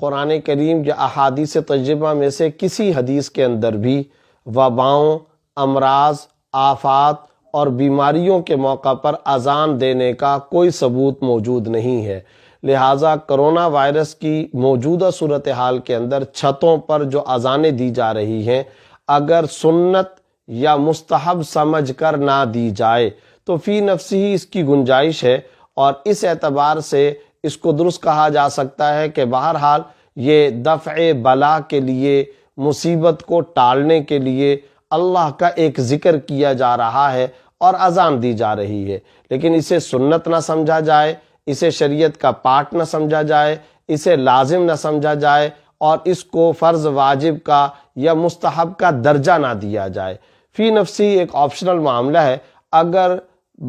قرآن کریم یا احادیث طیبہ میں سے کسی حدیث کے اندر بھی وباؤں، امراض، آفات اور بیماریوں کے موقع پر اذان دینے کا کوئی ثبوت موجود نہیں ہے۔ لہٰذا کرونا وائرس کی موجودہ صورتحال کے اندر چھتوں پر جو اذانیں دی جا رہی ہیں، اگر سنت یا مستحب سمجھ کر نہ دی جائے تو فی نفسی ہی اس کی گنجائش ہے، اور اس اعتبار سے اس کو درست کہا جا سکتا ہے کہ بہرحال یہ دفع بلا کے لیے، مصیبت کو ٹالنے کے لیے اللہ کا ایک ذکر کیا جا رہا ہے اور اذان دی جا رہی ہے، لیکن اسے سنت نہ سمجھا جائے، اسے شریعت کا پارٹ نہ سمجھا جائے، اسے لازم نہ سمجھا جائے، اور اس کو فرض واجب کا یا مستحب کا درجہ نہ دیا جائے۔ فی نفسی ایک آپشنل معاملہ ہے۔ اگر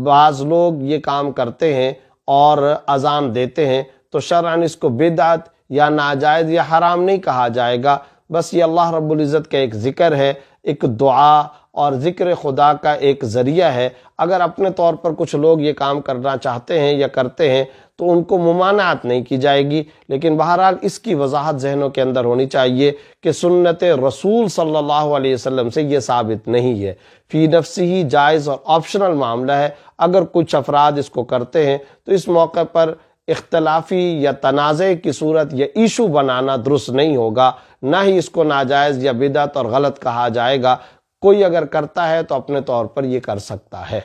بعض لوگ یہ کام کرتے ہیں اور اذان دیتے ہیں تو شرعاً اس کو بدعت یا ناجائز یا حرام نہیں کہا جائے گا، بس یہ اللہ رب العزت کا ایک ذکر ہے، ایک دعا اور ذکر خدا کا ایک ذریعہ ہے۔ اگر اپنے طور پر کچھ لوگ یہ کام کرنا چاہتے ہیں یا کرتے ہیں تو ان کو ممانعت نہیں کی جائے گی، لیکن بہرحال اس کی وضاحت ذہنوں کے اندر ہونی چاہیے کہ سنت رسول صلی اللہ علیہ وسلم سے یہ ثابت نہیں ہے۔ فی نفسی ہی جائز اور آپشنل معاملہ ہے۔ اگر کچھ افراد اس کو کرتے ہیں تو اس موقع پر اختلافی یا تنازع کی صورت یا ایشو بنانا درست نہیں ہوگا، نہ ہی اس کو ناجائز یا بدعت اور غلط کہا جائے گا۔ کوئی اگر کرتا ہے تو اپنے طور پر یہ کر سکتا ہے۔